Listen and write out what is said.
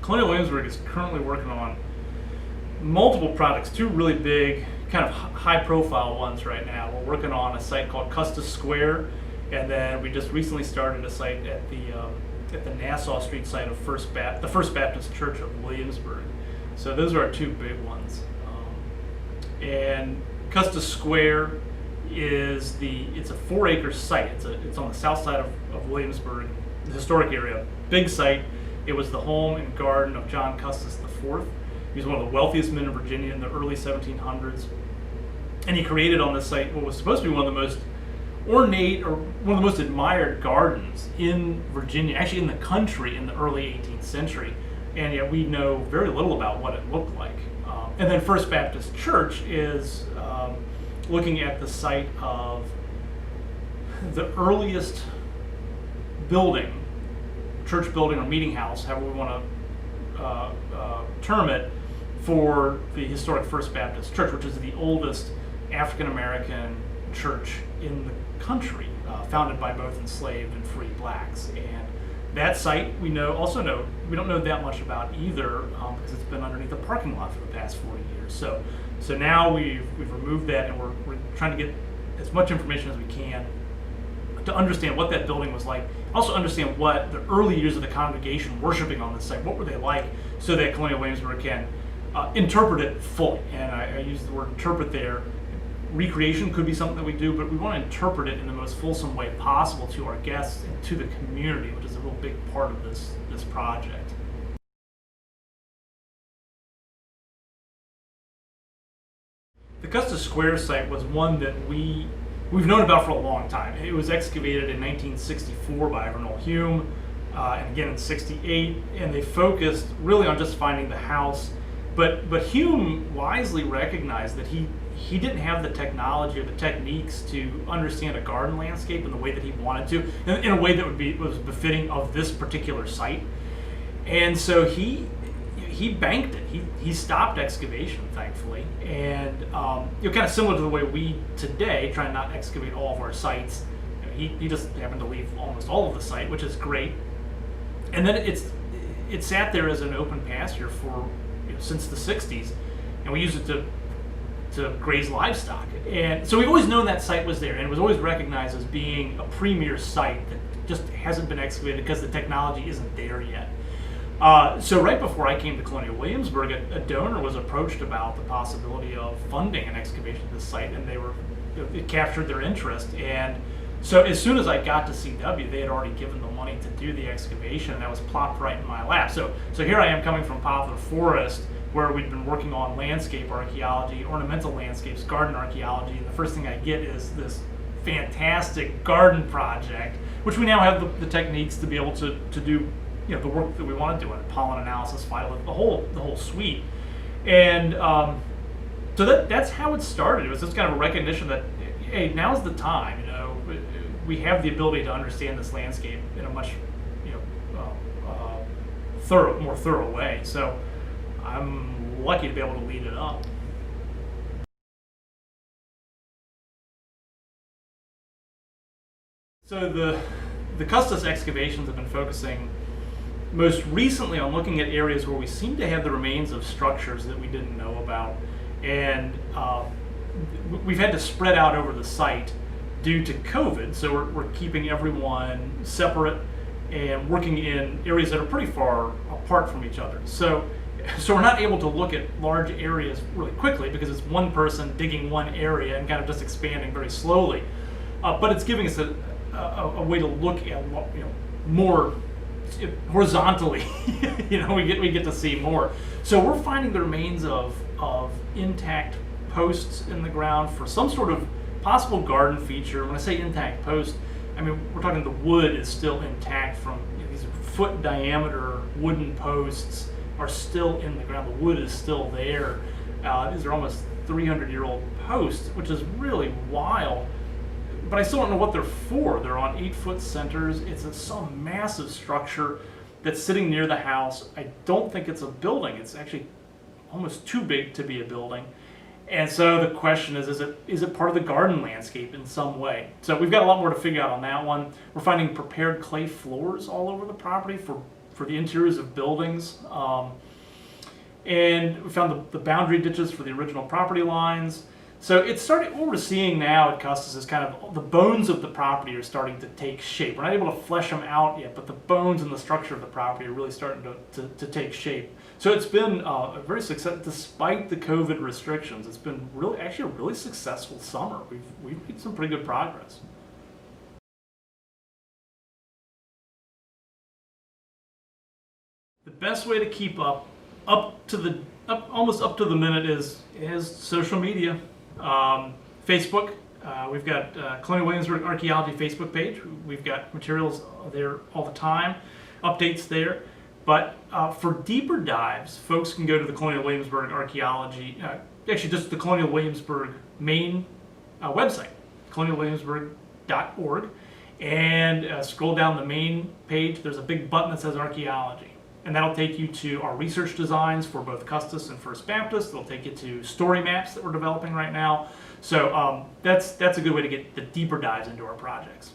Colonial Williamsburg is currently working on multiple projects, two really big, kind of high-profile ones right now. We're working on a site called Custis Square, and then we just recently started a site at the Nassau Street site of the First Baptist Church of Williamsburg. So those are our two big ones. And Custis Square it's a 4-acre site. It's on the south side of Williamsburg, the historic area. Big site. It was the home and garden of John Custis IV. He was one of the wealthiest men in Virginia in the early 1700s. And he created on this site what was supposed to be one of the most ornate or one of the most admired gardens in Virginia, actually in the country in the early 18th century. And yet we know very little about what it looked like. And then First Baptist Church is looking at the site of the earliest building, church building or meeting house, however we want to term it, for the historic First Baptist Church, which is the oldest African American church in the country, founded by both enslaved and free blacks. And that site we don't know that much about either, because it's been underneath a parking lot for the past 40 years. So now we've removed that, and we're trying to get as much information as we can to understand what that building was like. Also understand what the early years of the congregation worshiping on this site, what were they like, so that Colonial Williamsburg can interpret it fully. And I use the word interpret there. Recreation could be something that we do, but we want to interpret it in the most fulsome way possible to our guests and to the community, which is a real big part of this project. The Custis Square site was one that we've known about for a long time. It was excavated in 1964 by Vernon Hume, and again in '68, and they focused really on just finding the house. But Hume wisely recognized that he didn't have the technology or the techniques to understand a garden landscape in the way that he wanted to, in a way that was befitting of this particular site. And so he banked it. He stopped excavation, thankfully, and kind of similar to the way we today try not excavate all of our sites. He just happened to leave almost all of the site, which is great. And then it sat there as an open pasture for since the 60s, and we used it to graze livestock. And so we've always known that site was there, and it was always recognized as being a premier site that just hasn't been excavated because the technology isn't there yet. So right before I came to Colonial Williamsburg, a donor was approached about the possibility of funding an excavation of this site, and it captured their interest. And so as soon as I got to CW, they had already given the money to do the excavation, and that was plopped right in my lap. So here I am coming from Poplar Forest, where we've been working on landscape archaeology, ornamental landscapes, garden archaeology, and the first thing I get is this fantastic garden project, which we now have the techniques to be able to do the work that we want to do in pollen analysis, phytolith, the whole suite. And so that's how it started. It was just kind of a recognition that, hey, now's the time. We have the ability to understand this landscape in a much more thorough way. So I'm lucky to be able to lead it up. So the Custis excavations have been focusing most recently on looking at areas where we seem to have the remains of structures that we didn't know about, and we've had to spread out over the site due to COVID. So we're keeping everyone separate and working in areas that are pretty far apart from each other. So we're not able to look at large areas really quickly because it's one person digging one area and kind of just expanding very slowly. But it's giving us a way to look at more horizontally. We get to see more. So we're finding the remains of intact posts in the ground for some sort of possible garden feature. When I say intact post, I mean we're talking the wood is still intact from these foot diameter wooden posts are still in the ground. The wood is still there. These are almost 300-year-old posts, which is really wild. But I still don't know what they're for. They're on 8-foot centers. It's some massive structure that's sitting near the house. I don't think it's a building. It's actually almost too big to be a building. And so the question is it part of the garden landscape in some way? So we've got a lot more to figure out on that one. We're finding prepared clay floors all over the property for for the interiors of buildings. And we found the boundary ditches for the original property lines. So it started, what we're seeing now at Custis is kind of the bones of the property are starting to take shape. We're not able to flesh them out yet, but the bones and the structure of the property are really starting to take shape. So it's been a very successful, despite the COVID restrictions, it's been actually a really successful summer. We've made some pretty good progress. The best way to keep almost up to the minute is social media. Facebook, we've got Colonial Williamsburg Archaeology Facebook page. We've got materials there all the time, updates there. But for deeper dives, folks can go to the Colonial Williamsburg Archaeology, actually just the Colonial Williamsburg main website, colonialwilliamsburg.org, and scroll down the main page. There's a big button that says Archaeology. And that'll take you to our research designs for both Custis and First Baptist. It'll take you to story maps that we're developing right now. So that's a good way to get the deeper dives into our projects.